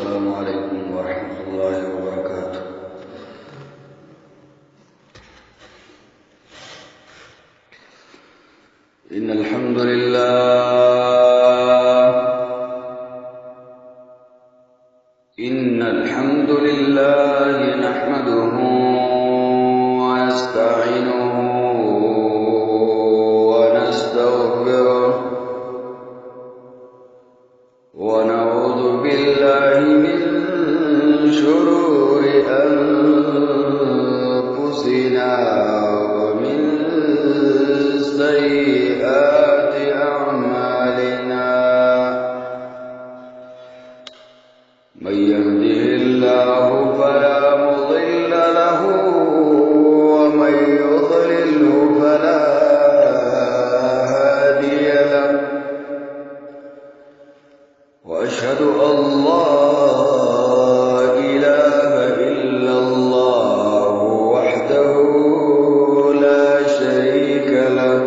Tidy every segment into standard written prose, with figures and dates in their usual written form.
السلام عليكم ورحمة الله وبركاته. إن الحمد لله نحمده ونستعينه ونستغفره ونعوذ بالله من شرور أنفسنا ومن سيئات أعمالنا. من يهده الله فلا مضل له ومن يضلله فلا هادي له. وأشهد أن لا إله إلا الله وحده لا شريك له.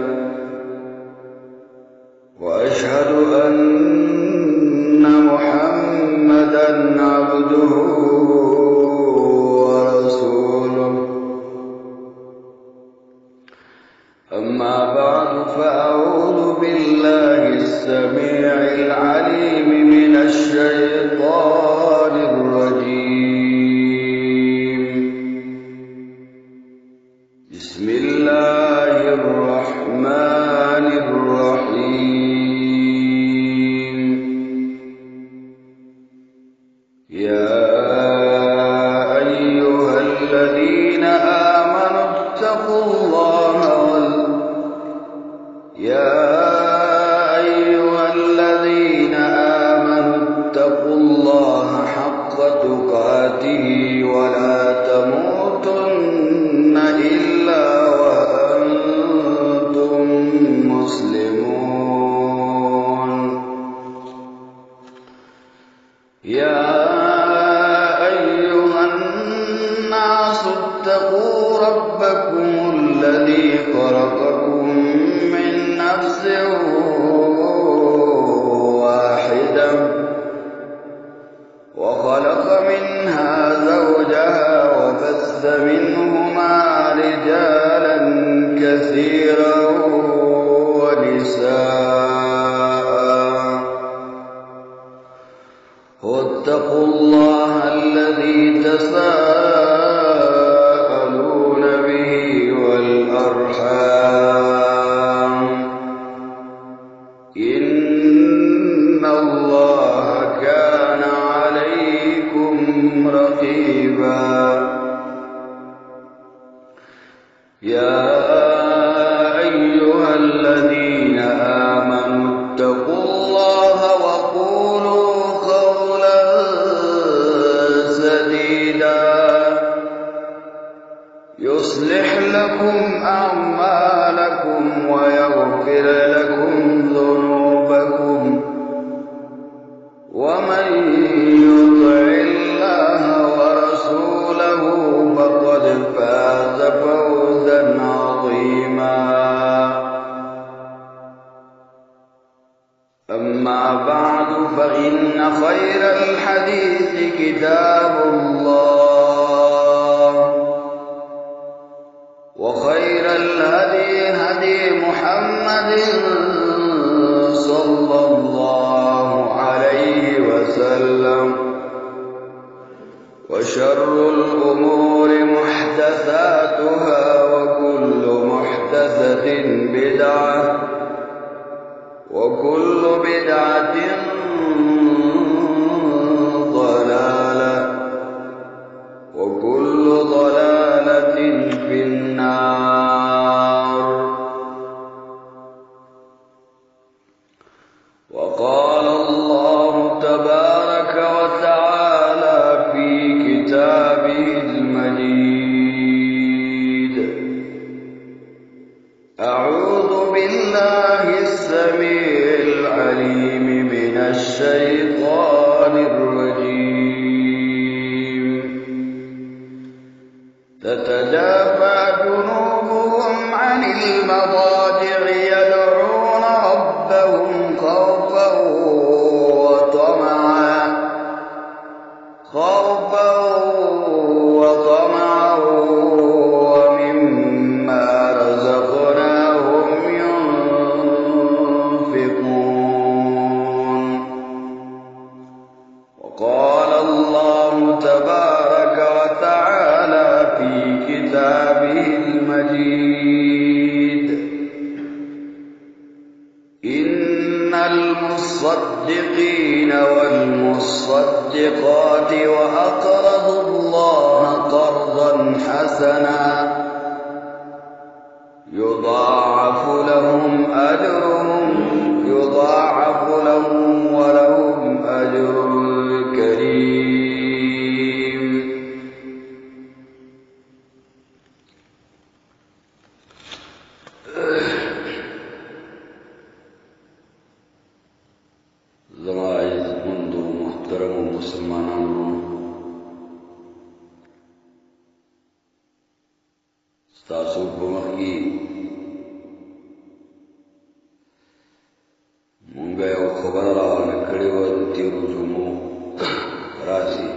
وأشهد أن محمدًا عبده ورسوله. أما بعد فأعوذ بالله السميع العليم من الشيطان الرجيم. بسم الله الرحمن الرحيم. يا أيها الذين آمنوا اتقوا الله حق تقاته ولا تموتن إلا وأنتم مسلمون. يا أيها الناس اتقوا ربكم الذي خلقكم من نفس واحدة وخلق منها زوجها وبث منهما رجالا كثيرا ونساء. واتقوا الله الذي تساءلون به والأرحام إن الله كان عليكم رقيبا. يا أيها الذين آمنوا اتقوا الله وقولوا قولا سديدا يصلح لكم أعمالكم ويغفر لكم ذنوبكم ومن يطع الله ورسوله فقد فاز فوزا عظيما. أما بعد فإن خير الحديث كتاب الله وخير الهدي هدي محمد صلى الله عليه وسلم. وشر الأمور محدثاتها وكل محدثة بدعة وكل بدعة ضلالة وكل ضلالة في النار. وقال الله تبارك وتعالى في كتابه المجيد: أعوذ بالله السميع العليم من الشيطان الرجيم. تتجافى جنوبهم عن المضاجع يدعون ربهم خوفا وطمعا المصدقين والمصدقات وأقرضوا الله قرضا حسنا يضاعف لهم ولهم أجر كريم. زما عزتمندو محترم مسلمانانو، ستاسو په مخ کې مونږ یو خبره راوړل کړې وه د تېرو جمعو راسي،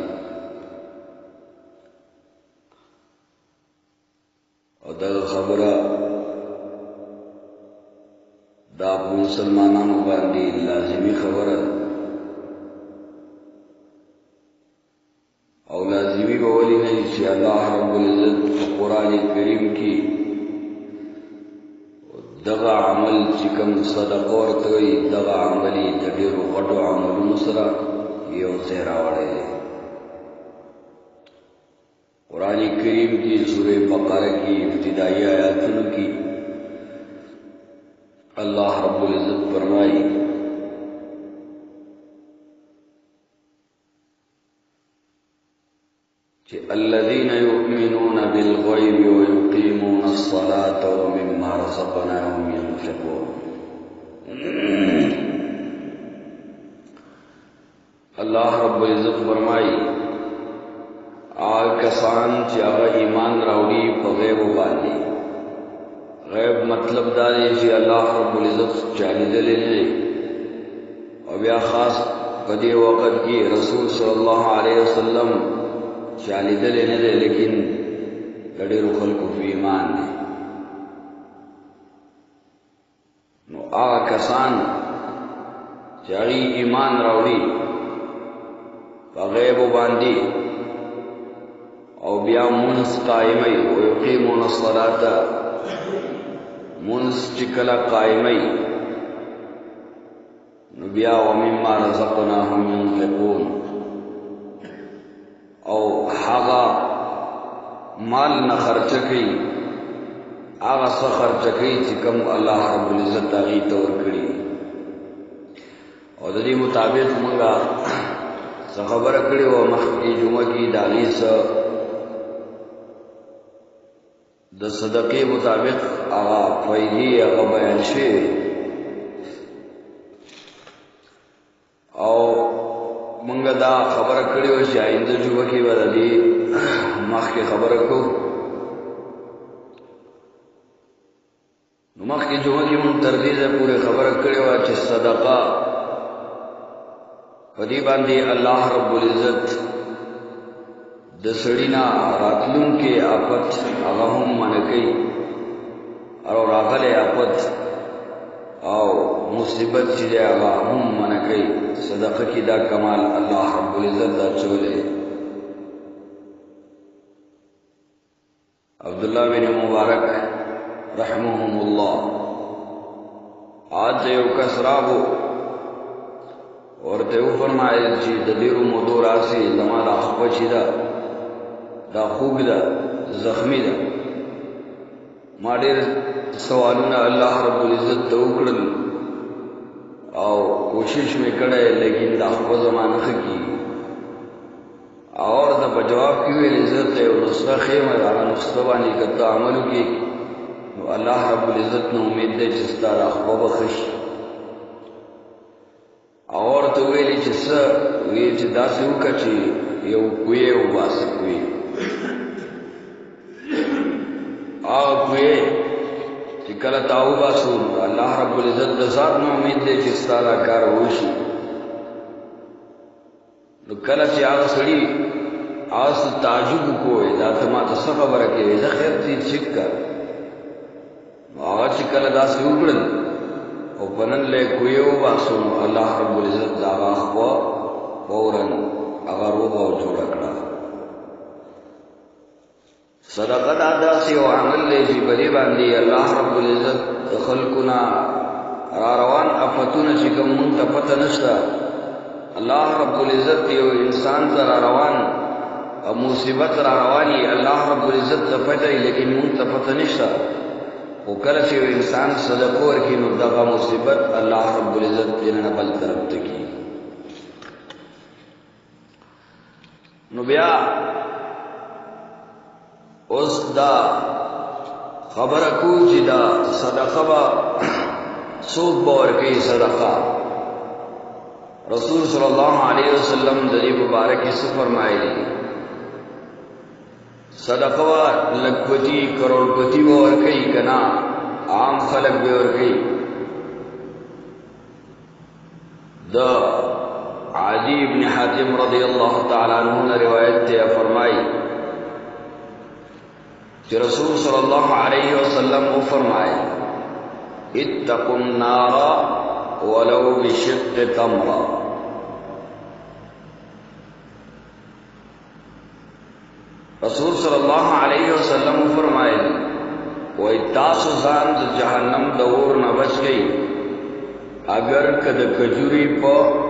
او دغه خبره دا په مسلمانانو باندې لازمي خبره ده، او لازمي به ولې نه چې الله رب العزت په قرآن کریم کې دغه عمل چې کوم صدقه ورته وایي دغه عمل یې د ډېرو غټو عملونو سره یو ځای راوړی دی. قرآن کریم کې سورہ بقره کې ابتدائی آیاتونو کې اللہ رب العزت فرمائی کہ الذین یؤمنون بالغیب ویقیمون الصلاة ومما رزقناهم ينفقون. اللہ رب العزت فرمائی آگ کسان چې هغه ایمان راوړي په غیب باندې. غیب مطلب دا دی چې الله رب العزت چالیدلی نه دی، او بیا خاص په دې وخت کې رسول صلی الله علیه وسلم چالیدلی نه دی، لیکن د ډېرو خلکو په ایمان دی. نو هغه کسان چې هغوی ایمان راوړي په غیب باندې او بیا منځ قایموي ویقیمون الصلاة، منز چکلا قائمی نبیا ومما رزقناهم ينفقون، او حاغا مال نہ خرچ کی آغا سا خرچ کی چکم اللہ رب العزت آغی طور کری. اور دی مطابق منگا سا خبر کری و مخی جمعہ کی داغی سا د صدقې مطابق هغه فایدې هغه بیان شوې، او موږ دا خبره کړې وه چې آینده جمعه کې به د دې مخکې خبره کوو. نو مخکې جمعه کې موږ تر دې ځایه پورې خبره کړې وه چې صدقه په دې باندې الله رب العزت د سړي نه راتلونکې آفت هغه هم منع کوي، او راغلی آفت او مصیبت چې دی هغه هم منع کوي. صدقه کې دا کمال الله رب العزت دا اچولی. عبدالله بن مبارک رحمهم الله آج یو کس راغو ورته وفرمایل چې د ډېرو مودو راسي زما دا خپه چې ده دا خوږ ده زخمی ده، ما ډېر سوالونه الله رب العزت ته وکړل او کوشش مې کړی، لیکن دا خپه زما نه ښه کېږي. اور دا په جواب کې ویل زه ته یو نسخه ښیم، هغه نسخه باندې که ته عمل وکړې نو الله رب العزت نه امید دی چې ستا دا خپه به ښه شي. اور ته ویلې چې څه ویل چې داسې وکړه چې یو کوې وباسه کوې، هغه کوې چې کله تا وباسو الله رب العزت د ذات نه امید دی چې ستا دا کار وشي. نو کله چې هغه سړي هغه تعجب وکړو دا ته ما ته څه خبره کوې، زه خیر څه چک کړه. نو هغه چې کله داسې وکړل او په نن له کوې وباسو نو الله رب العزت د هغه خوا فوراً هغه روغه او جوړه کړه. صدقه دا داسې یو عمل دی چې په دې باندې الله رب العزت د خلکو نه را روان افتونه چې کوم مونږ ته پته نشته الله رب العزت یو انسان ته را روان مصیبت را رواني الله رب العزت ته پته لیکن مونږ ته پته نشته او کله چې انسان صدقه ورکړي نو دغه مصیبت الله رب العزت یې نه بل طرف ته کی نو بیا اوس دا خبره کو چې دا صدقه با څوک به ورکوي صدقه رسول صلی الله علیه وسلم د دې مبارکي څه فرمایلي صدقه با لکپتی کروڑپتی به ورکوي کنا عام خلق به ورکوي د عدی ابن حاتم رضی الله تعالی عنہ نے روایت تے فرمائی کہ رسول صلی اللہ علیہ وسلم نے فرمایا اتقوا النار ولو بشق تمرہ رسول صلی اللہ علیہ وسلم نے فرمایا وَإِ تاسو ځان د جهنم د اور نه بچ گئی اگر کد کجوری په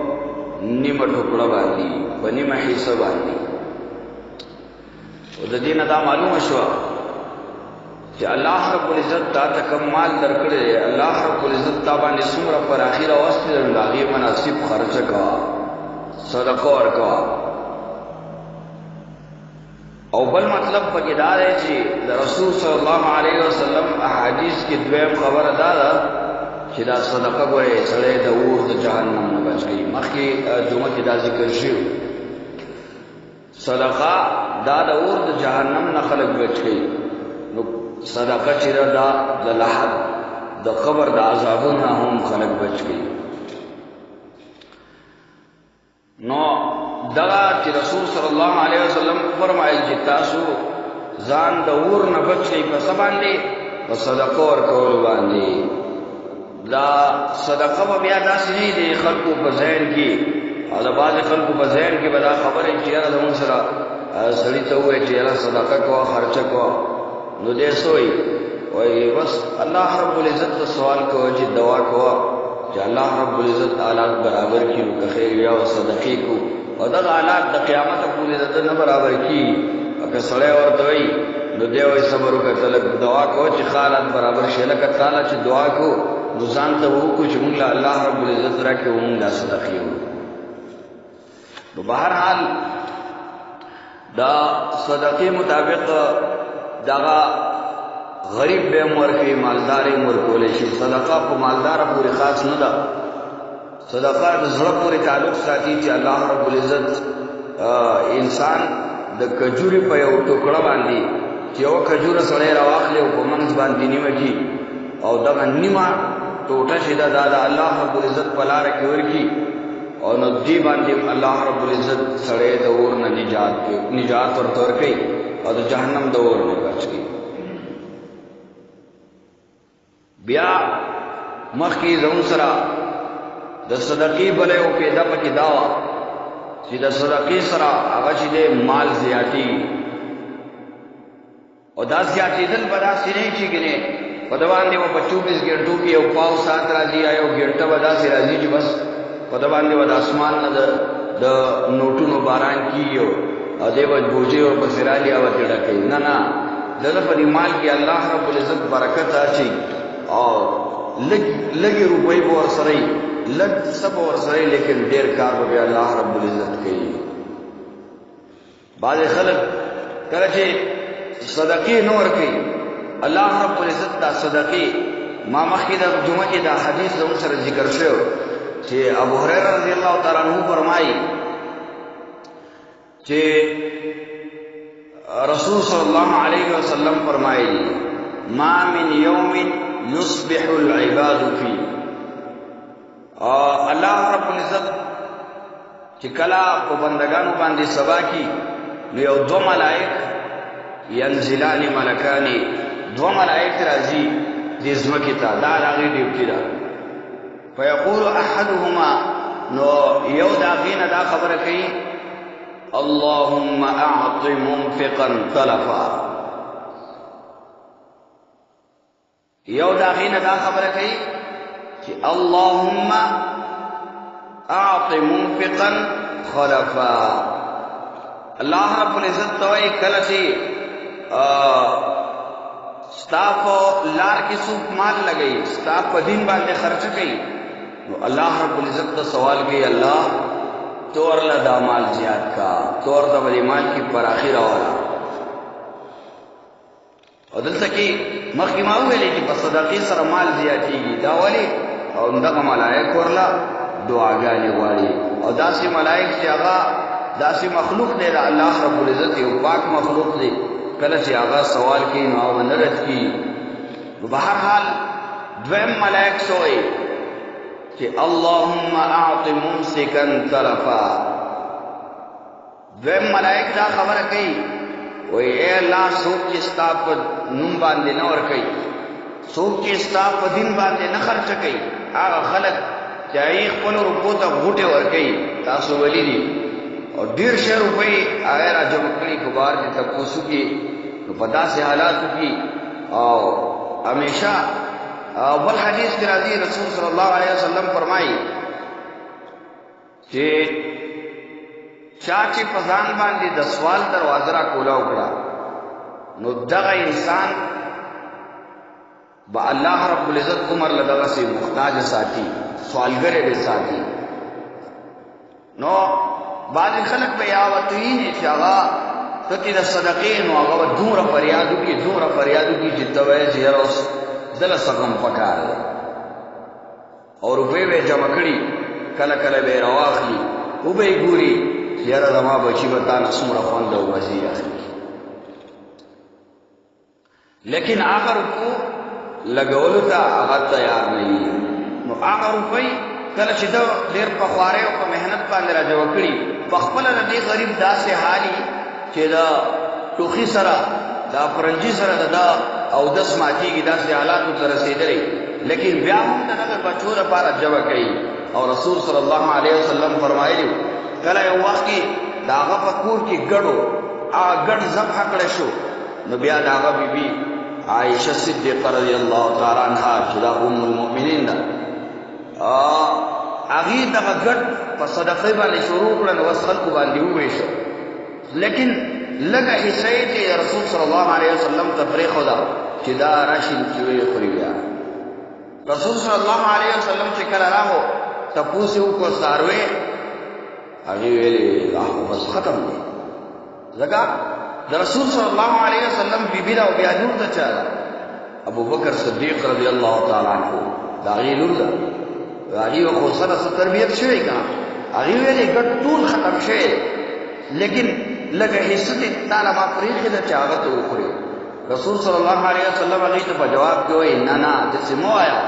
نیمه ټوکړه باندې په نیمه حصہ باندې او د دې نه دا معلومه شو چې الله رب العزت تا ته کمال درکړي الله رب العزت تا باندې څومره پر اخیره واسطه هغه مناسب خرچ کا صدقه ورکا او بل مطلب پکې دا دی چې د رسول صلی الله علیه وسلم احادیث کې دویم خبره دا ده چې دا صدقه ګورې سړی د اور د جهنم نه بچ کړي مخکې جمعه کې دا ذکر شوی صدقه دا د اور د جهنم نه خلک بچ کړي نو صدقه چې دا د لحد د قبر د عذابونو هم خلک بچ کړي نو دغه چې رسول صلی الله علیه وسلم فرمایي چې تاسو ځان د اور نه بچ کړئ په څه باندې په صدقه ورکول باندې دا صدقه بیا داسې نه دی خلکو په ذهن کې او د بعض خلکو په ذهن کې به دا خبره چې یاره زموږ سره سړي ته ووایي چې یاره صدقه کوه خرچه کوه نو دی سوی وایي بس الله رب العزت ته سوال کوه چې دعا کوه چې الله رب العزت حالات برابر کړي نو که خیر یا صدقې کو او دغه حالات د قیامت پورې د نه برابر کړي که سړی ورته وایي نو دی وایي صبر وکړه ته لږ دعا کوه چې حالات برابر شي لکه تعالی چې دعا کو نو ځان ته وکړو چې موږ له الله رب العزت راکړي موږ له صدقې وکړو نو بهرحال دا صدقې مطابق دغه غریب به ورکوي مالدار یې ورکولی شي صدقه په مالدار پورې خاص نه ده صدقه د زړه پورې تعلق ساتي چې الله رب العزت انسان د کجوري په یو ټوکړه باندې چې یو کجوره سړی راواخلي او په منځ باندې نیمه کړي او دغه نیمه ټوټه چې ده دا د الله رب العزت په لاره کې ورکړي او نو دې باندې الله رب العزت سړی د اور نه نجات ورته ورکوي او د جهنم د اور نه بچ کړي بیا مخکې زموږ سره د صدقې بله یو پیدا پکې دا وه چې د صدقې سره هغه چې دی مال زیاتي او دا زیاتېدل به داسې نه چې ګنې په ده باندې به په 24 ګنټو کې یو پاو ساعت راځي یا یو ګنټه به داسې راځي چې بس په ده باندې به د اسمان نه د نوټونو باران کېږي او دی به بوجې ورپسې رالي او ورته ډکوي نه نه دغه په دې مال کې الله رب العزت برکت اچوي او لږې روپۍ به ورسره وي لږ څه به ورسره وي لیکن ډېر کار به بیا الله رب العزت کوي بعضې خلک کله چې صدقې نه ورکوي الله رب العزت دا صدقې ما مخکې د جمعه کې دا حدیث زموږ سره ذکر شوی چې ابو هريره رضی الله تعالی عنہ فرمایي چې رسول صلی الله علیه وسلم فرمایي ما من یوم یصبح العباد فيه الله رب العزت چې کله په بندگانو باندې سبا کی نو یو دو ملائک ینزلان ملکانی دو ملائک راځي دې ځمکې ته دا هغې ډیوټي ده فیقول احدهما نو یو د هغې نه دا خبره کوي اللهم اعط منفقا تلفا یو د هغې نه دا خبره کوي چې اللهم اعط منفقا خلفا. الله رب العزت توئی کله چې ستا په لار کې څوک مال لګي، ستا په دین باندې خرچ کوي، نو الله رب العزت ته سوال کوي الله تور له دا مال زیات کا، تور د مال کی پراخي راولا. او دلته کې مخکې ما ویلې چې په صدقې سره مال زیاتېږي، دا ولې؟ او دغه ملائک ورله دعاګانې غواړي، او داسې ملائک چې هغه داسې مخلوق دی د الله رب العزت یو پاک مخلوق دی، کله چې هغه سوال کوي نو هغه نه رد کېږي. نو به هر حال دویم ملائک څه وایي چې اللهم اعط ممسکا تلفا. دویم ملائک دا خبره کوي وای اے الله څوک چې ستا په نوم باندې نه ورکوي، څوک چې ستا په دین باندې نه خرچه کوي، هغه خلک چې هغې خپلو روپو ته غوټې ورکوي، تاسو ولي دي او ډېر شی روپۍ هغه را جمع کړي په بار کې تپوس وکړي، نو په داسې حالاتو کې او همیشه بل حدیث کې راځي رسول صلی الله علیه وسلم فرمایي چې چا چې په ځان باندې د سوال دروازه را کوله وکړه، نو دغه انسان به الله رب العزت عمر له دغسې محتاج ساتي، سوالګری به ساتي. نو بعضې خلک به یا ورته ویني چې هغه ته چې د صدقې نو هغه به دومره فریاد وکړي، دومره فریاد وکړي چې ته وایې چې یاره اوس دله څه غم پکار دی، او روپۍ به یې جمع کړي، کله کله به یې راواخلي، وبه یې ګوري چې یاره زما بچي به تا نه څومره خوند او مزې اخلي. لیکن هغه روپو لګولو ته هغه تیار نه وي. نو هغه روپۍ کله چې ده ډېر په خوارۍ او په محنت باندې را جمع کړي، په خپله د دې غریب داسې حالي چې د ټوخي سره دا فرنجي سره د دا اودس ماتېږي، داسې حالاتو ته رسېدلی، لیکن بیا هم د دغه بچو لپاره جمع کوي. او رسول صلی الله علیه وسلم فرمایلي کله یو وخت کې د هغه په کور کې ګډو هغه ګډ ذبحه کړی شو، نو بیا د هغه بیبي عایشه صدیقه رضی الله تعالی عنها چې دا ام المؤمنین ده، هغې دغه ګډ په صدقې باندې شروع کړه، نو اوس خلکو باندې وویشه، لیکن لږه حصه یې چې رسول صلی الله علیه وسلم ته پرېښوده چې دا راشي چې ویې خوري. بیا رسول صلی الله علیه وسلم چې کله راغو تپوس یې وکړو څاروی، هغې ویلې دا خو بس ختم دی، ځکه د رسول صلی الله علیه وسلم بیبي ده او بیا لور ده چا ده؟ ابوبکر صدیق رضی الله تعالی عنه د هغې لور ده، هغې خو سره څه تربیت شوی که نه، هغې ویلې ګډ ټول ختم شوی، لیکن لږه حصه دې تا له ما پرېښې ده چې هغه ته وخورې. رسول صلی الله علیه وسلم هغې ته په جواب کې وایي نه نه داسې مه وایه،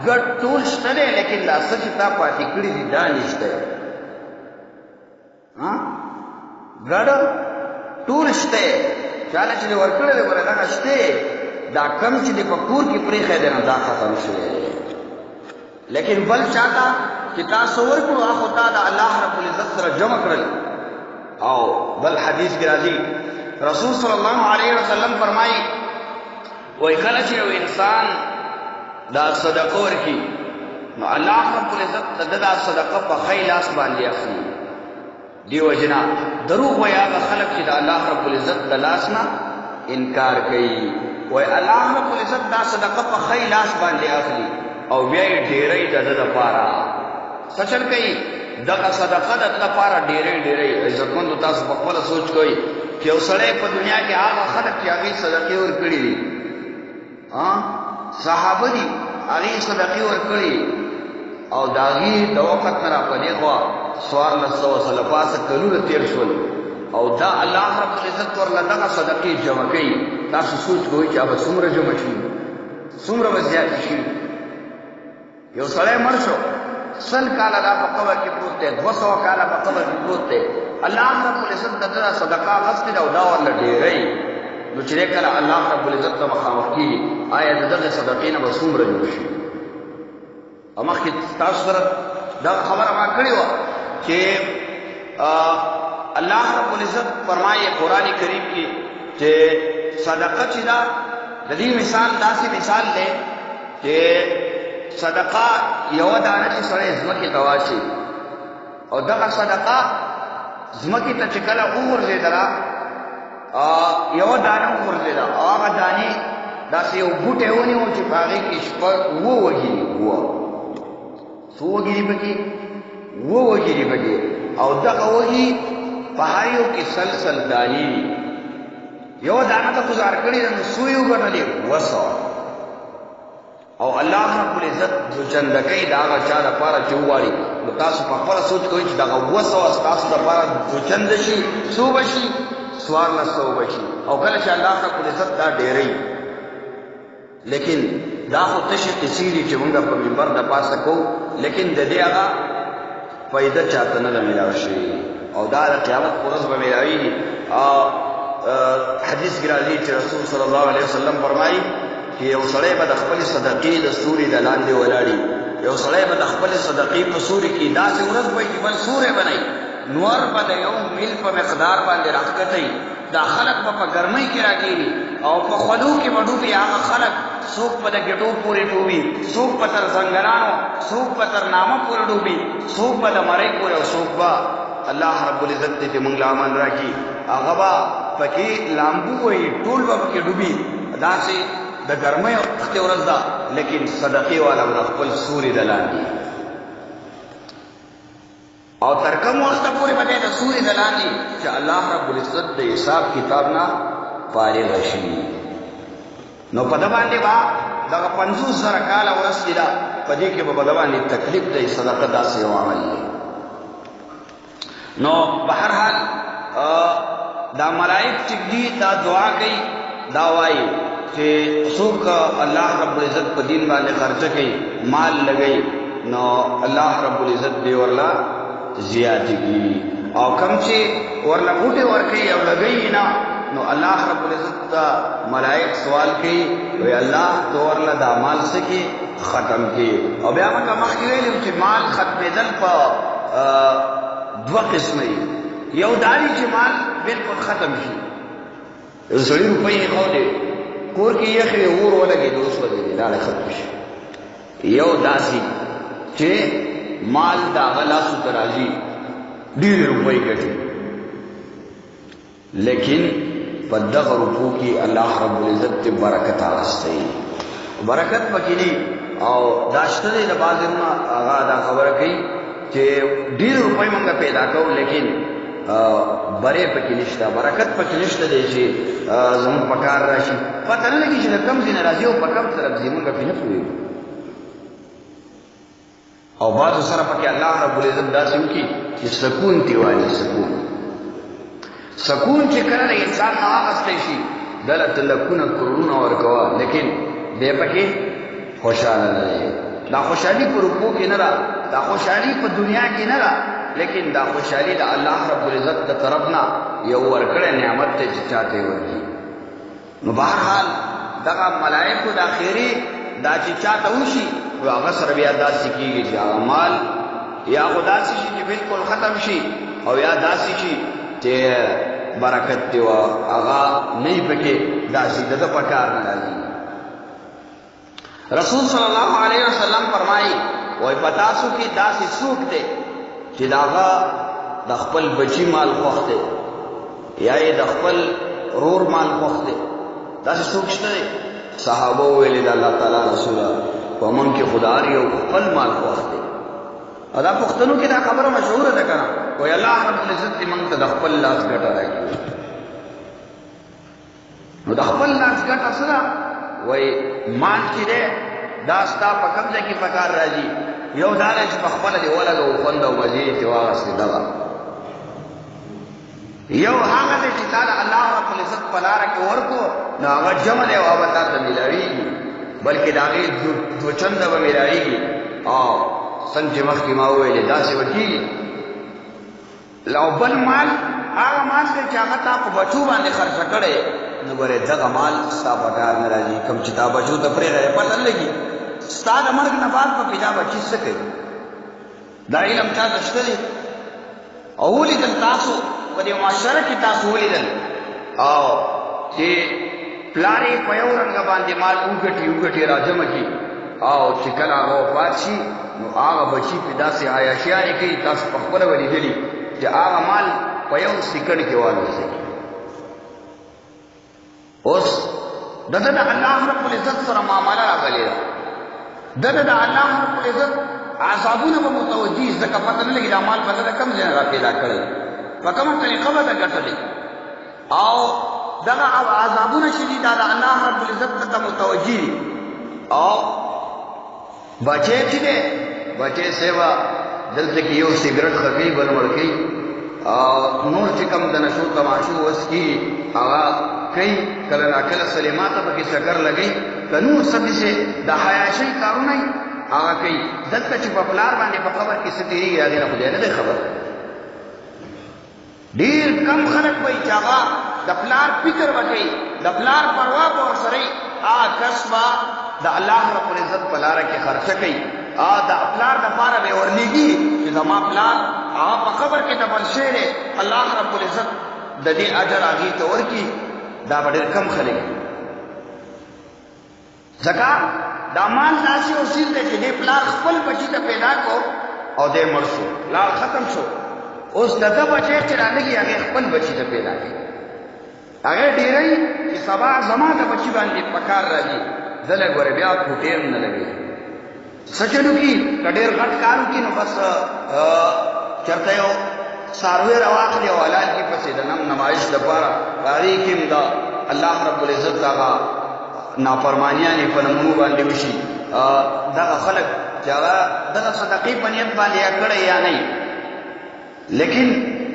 ګډ ټول شته دی، لیکن دا څه چې تا پاتې کړي دي دا نشته. ګډ ټول شته، چاله چې دې ورکړی دی ګوره دغه شته، دا کم چې دې په کور کې پرېښی دی نو دا ختم شوی دی، لیکن بل چاته چې تاسو ورکړو هغه تا د الله رب العزت سره جمع کړل. او بل حدیث کې راځي رسول صلی الله علیه وسلم فرمایي وایي کله چې یو انسان دا صدقه ورکړي نو الله رب العزت د ده دا صدقه په ښی لاس باندې اخلي. دی وجنا دروغ وایي هغه خلک چې د الله رب العزت د لاس نه انکار کوي، وایي الله رب العزت دا صدقه په ښی لاس باندې اخلي او بیا یې ډېری د ده دپاره څه چل کوي، دغه صدقه د ده دپاره ډېری عزتمندو تاسو په خپله سوچ کوئ چې یو سړی په دنیا کې هغه خلک چې هغې صدقې ورکړي دي، صحابه دي هغې صدقې ورکړي او د هغې د وخت نه را په دې خوا 1400 سله پاسه کلونه تېر شول او دا الله رب العزت ورله دغه صدقې جمع کوي. تاسو سوچ کوئ چې هغه څومره جمع شي، څومره به زیاتې شي. یو سړی مړ شو 100 کاله دا په قبر کې پروت دی، 200 کاله په قبر کې پروت دی، الله رب العزت د ده صدقه اخیستې ده او دا ورله ډېری. نو چې دی کله الله رب العزت ته مخامخ کېږي آیا د دغې صدقې نه به څومره جوړ شي. او مخکې تاسو سره دغه خبره ما کړې وه چې الله رب العزت فرمایي قرآن کریم کې چې صدقه چې ده د دې مثال داسې مثال دی چې صدقه یو دانه چې سړی ځمکې ته واچي او دغه صدقه ځمکې ته چې کله وغورځېدله یو دانه وغورځېده او هغه دانې داسې یو بوټی ونیو چې په هغې کې شپږ اووه وږي څو وږي دي پکې اووه وږي دي پکې او دغه وږي په هر یو کې سلسل دانې دي یو دانه ته گزار کړي ده نو څو یې وګټلې 200 او الله رب العزت دوچندګۍ د هغه چا دپاره چې وغواړي نو تاسو په خپله سوچ کوئ چې دغه 200 ستاسو دپاره دوچنده شي څو به شي 1400 به شي او کله چې الله رب العزت دا ډېروي لیکن دا خو تشې قصې دي چې موږ په منبر د پاسه کوو لیکن د دې هغه فایده چاته نه ده میلاو شوې او دا د قیامت په ورځ به میلاویږي حدیث کې راځي چې رسول صلی الله علیه وسلم فرمایي چې یو سړی به د خپلې صدقې د سوري د لاندې ولاړي یو سړی به د خپلې صدقې په سوري کې داسې ورځ به چې بل سوری به نه نور به د یو میل په مقدار باندې راښکته دا خلق به په ګرمۍ کې راګېري او په خولو کې به ډوبي هغه خلق څوک به د ګېټو پورې ډوبي څوک به تر زنګنانو څوک به تر نامه پورې ډوبي څوک به د مرۍ پورې او څوک به الله رب العزت دې موږ له امن راکړي هغه به پکې لامبو وایي ټول به پکې ډوبي داسې د ګرمۍ وختې ورځ ده لیکن صدقې والا به د خپل سوري د لاندې او تر کوم وخته پورې به د سوري د لاندې چې الله رب العزت د حساب کتاب نه فارغ شي نو په ده باندې به دغه 50,000 کاله ورځ چې ده په دې کې به په ده باندې تکلیف دی صدقه داسې یو عمل دی نو په هر حال دا ملائک چې دي دا دعا کوي دا وایي چې څوک الله رب العزت په دین باندې خرچه کوي مال لګوي نو الله رب العزت دې ورله زیاتې کړي او کوم چې ورله بوټې ورکوي او لګوي نه نو الله رب العزت ته ملائک سوال کوي وی الله ته ورله دا مال څه کې ختم کړي او بیا موږ مخکې ویلي چې مال ختمېدل په 2 قسمه یو داري چې مال بالکل ختم شي یو سړي روپۍ ایښودې کور کې یخې اور ولګېد اوس ولګېدې دا ختم شي یو داسې چې مال د هغه لاسو ته راځي ډېرې روپۍ ګټي لیکن په دغه روپو کې الله رب العزت ته برکت اغستی برکت پکې دي او دا شته دی د بعضې هغه دا خبره کوي چې ډېر روپۍ موږ پیدا کوو لیکن برې پکې نشته برکت پکې نشته دی چې زموږ په کار راشي پته نه لګي چې د کوم ځای نه راځي او په کوم طرف ځي موږ پرې نه پوهېږو او بعضو سره پکې الله رب العزت داسې وکړي چې سکون تې والي سکون چې کله د انسان نه واخیستی شي دله ته لکونه کروڑونه ورکوه لیکن دی پکې خوشحاله نه دی دا خوشحالي په روپو کې نه ده دا خوشحالي په دنیا کې نه ده لیکن دا خوشحالي د الله رب العزت د طرف نه یو ورکړی نعمت دی چې چاته یې ورکړي نو بهرحال دغه ملایکو د خیرې دا چې چاته وشي نو هغه سره بیا داسې کېږي چې هغه مال یا خو داسې شي چې بالکل ختم شي او یا داسې شي چې برکت دی و هغه نه یې پکې داسې د ده په کار نه راځي رسول صلی الله علیه وسلم فرمایي وایي په تاسو کې داسې څوک دی چې د هغه د خپل بچي مال خوښ دی یا یې د خپل رور مال خوښ دی داسې څوک شته دی صحابه وویلې د الله تعالی رسوله په موږ کې خدا یو خپل مال خوښ دی او دا پښتنو کې دا خبره مشهوره ده که نه وایي الله رب العزت دې موږ ته د خپل لاس ګټه راکړي نو د خپل لاس ګټه څه ده وایي مال چې دی دا ستا په کوم ځای کې په کار راځي یو دا دی چې په خپله دې ولګو خوند او مزې یې ترې واخېستې دغه یو هغه دی چې تا د الله رب العزت په لاره کې ورکو نو هغه جمع دی او هغه تا ته میلاویږي بلکې د هغې دوچنده به میلاویږي او څنګه چې مخکې ما وویلې داسې به کېږي او بل مال هغه مال دی چې هغه تا په بچو باندې خرڅه کړی نو ګورې دغه مال ستا په کار نه راځي کوم چې تا بچو ته پرېږدی پته نه لګي ستا د مرګ نه بعد به دا بچي څه کوي دا علم چاته شته دی او ولیدل تاسو په دې معاشره کې تاسو ولیدل او چې پلار یې په یو رنګه باندې مال وګټي راجمع کړي او چې کله هغه وفات شي نو هغه بچي په داسې عیاشیانې کوي تاسو په خپله به لیدلي چې هغه مال په یو سکڼ کې والوځي. اوس دته د الله رب العزت سره معامله راغلې ده، دته د الله رب العزت عذابونه به متوجي ځکه پته نه لګي دا مال په دغه کم ځای را پیدا کړی په کومه طریقه به ده ګټلی او دغه عذابونه چې دي دا د الله رب العزت ته متوجي دي. او بچی چې دی بچی سیوا دلته کې یو سګرټ خفي بل ورکوي او نور چې کوم د نشو تماشو اوس کېږي هغه کوي، کله ناکله سلیماته پکې چکر لګوي، که نور څه داسې د حیاشۍ کارونه یي هغه کوي. دلته چې په پلار باندې په قبر کې څه تېرېږي هغې نه خدای نه دی خبر. ډېر کم خلک وایي چې هغه د پلار فکر به کوي، د پلار پروا به ورسره وي، هغه کس به د الله رب العزت په لاره کې خرچه کوي، د پلار دپاره به یې ورلېږي چې زما پلار هغه په قبر کې دفن شوی دی، الله رب العزت د دې اجر هغې ته ورکړي. دا به ډېر کم خلک دي ځکه دا مال داسې یو څیز دی چې دې پلار خپل بچي ته پیدا کو او دی مړ شو، پلار ختم شو، اوس د ده بچی چې رالګي هغې خپل بچي ته پیدا کړي. هغې ډېری چې سبا زما د بچي باندې په کار راځي زه لږ ورې بیا کوټې هم نه لګوي څه چل وکړي که ډېر غټ کار وکړي نو بس چېرته یو څاروی راواخلي او حلال کړي پسې د نم نمایش لپاره هغې کې هم د الله رب العزت هغه نافرمانیانې په نمونو باندې وشي. دغه خلک چې هغه دغه صدقې په نیت باندې یا کړی یا نه لیکن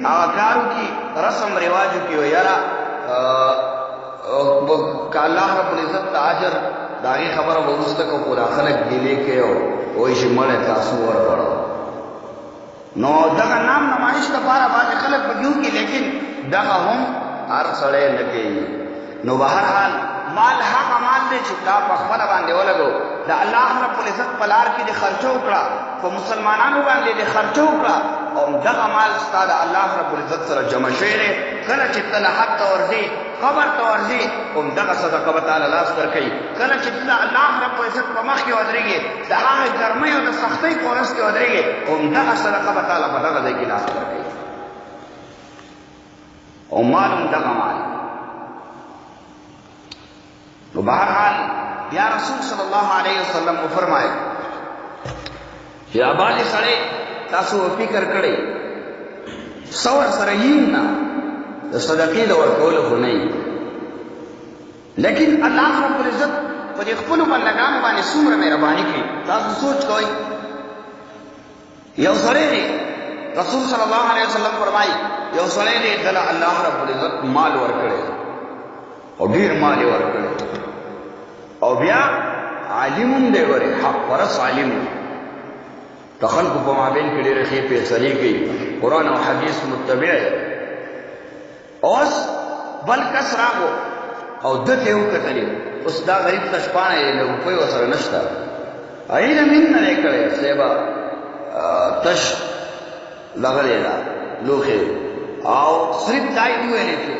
هغه کار وکړي رسم رواج وکړي او یاره که الله رب العزت ته اجر د هغې خبره به وروسته کو خو دا خلک ګیلې کوي او وایي چې مړی تاسو ورغړه. نو دغه نام نمایش دپاره بعضې خلک پکې وکړي لیکن دغه هم هر سړی نه کوي. نو به هر حال مال هغه مال دی چې تا په خپله باندې ولګو، د الله رب العزت په لار کې دې خرچه وکړه، په مسلمانانو باندې دې خرچه وکړه او دغه مال ستا د الله رب العزت سره جمع شوی دی. کله چې ته لحد ته ورځې قبر ته ورځې همدغه صدقه به تعالی لاس ورکوي. کله چې ته د الله رب العزت په مخ کې ودرېږې د هغې ګرمۍ او د سختۍ په ورځ کې ودرېږې همدغه صدقه به تعالی په دغه ځای کې لاس ورکوي او مال هم دغه مال. نو بہرحال بیا رسول صلی الله علیه وسلم وفرمایل چې دا باندې سړی تاسو فکر کړئ څه ورسره ییم نه د صدقې د ورکولو خو نه لیکن الله رب العزت په دې خپلو بندګانو باندې څومره مهرباني کوي. تاسو سوچ کوئ یو سړی دی رسول صلی الله علیه وسلم فرمایي یو سړی دی دله الله رب العزت مال ورکړی او ډېر مال یې ورکړی او بیا عالم هم دی ورې حق پرس عالم د خلکو په مابین کې ډېرې ښې فیصلې کوي، قرآن او حدیث متبع. اوس بل کس راغو او ده ته یې وکتلې اوس دا غریب ته شپانه یې له روپۍ ورسره نشته علم یې نه دی کړی صیبه تش لغلی ده لوښې او صرف دا یې وویلې چې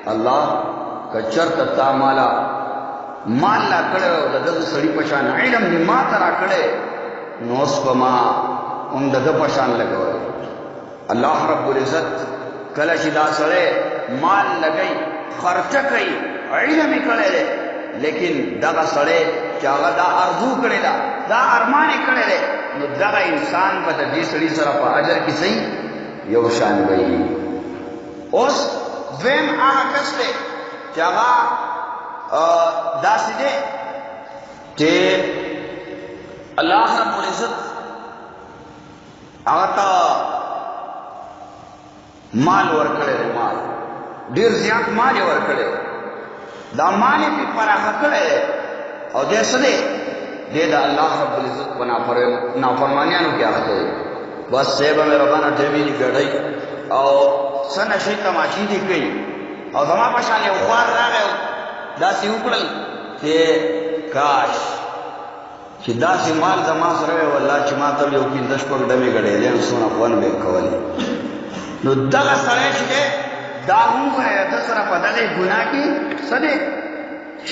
الله که چېرته تا مالا مال لا کړی او د دغه سړي په شان علم دې ما ته را کړی نو اوس به ما هم د ده په شان لګوی. الله رب العزت کله چې دا سړی مال لګوي خرچه کوي علم یې کړی دی لیکن دغه سړی چې هغه دا ارزو کړې ده دا ارمان یې کړی دی نو دغه انسان به د دې سړي سره په اجر کې صحیح یو شان وي. اوس دویم هغه کس دی چې هغه داسې دی چې الله رب العزت هغه ته مال ورکړی دی، مال ډېر زیات مال یې ورکړی، دا مال یې پرې پراخه کړی دی او دی څه دی دی د الله رب العزت په نافرمانیانو کې اخته دی. بس صیبه مهربانه ټیمې دي ګډوي او څه نشې تماشې دي کوي او زما په شان یو خوار راغی داسې وکړل چې کاش چې داسې مال زما سره وی والله چې ما ته یو پنځه شپږ ډمې ګډېدې نو څونه خوند به یې کولې. نو دغه سړی چې دی دا هم وایي ده سره په دغې ګناه کې څه دی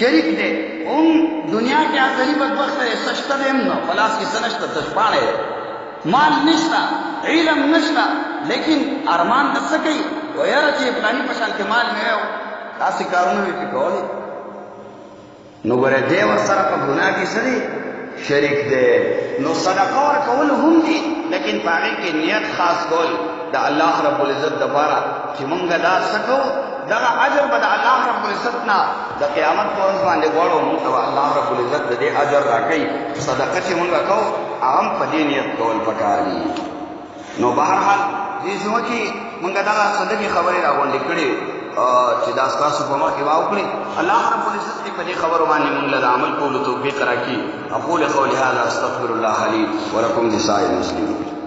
شریک دی هم دنیا کې ازلی بدبخت دی سشته دی هم نو په لاس کې څه نشته تشپاڼې دی مال نشته علم نشته لیکن ارمان د څه کوي و یاره چې فلاني په شان کې مال مې وی داسې کارونه مې پرې کولي نو ګوره دی ورسره په ګناه کې څه دی شریک دی نو صدقه ورکول هم دي لیکن په هغې کې نیت خاص کول د الله رب العزت دپاره چې مونږ دا څه کوو دغه اجر به د الله رب العزت نه د قیامت په ورځ باندې غواړو مونږ ته الله رب العزت د دې اجر راکوي صدقه چې مونږ کوو هغه هم په دې نیت کول پکار دي نو بهرحال دې ځمه کې مونږ دغه صدقې خبرې راغونډې کړې چې دا ستاسو په مخ کې واوکړي الله رب العزت دې په دې خبرو باندې مونږ له عمل کولو توفیق راکړي اقول قولي هذا استغفر الله لي ولكم لسائر المسلمين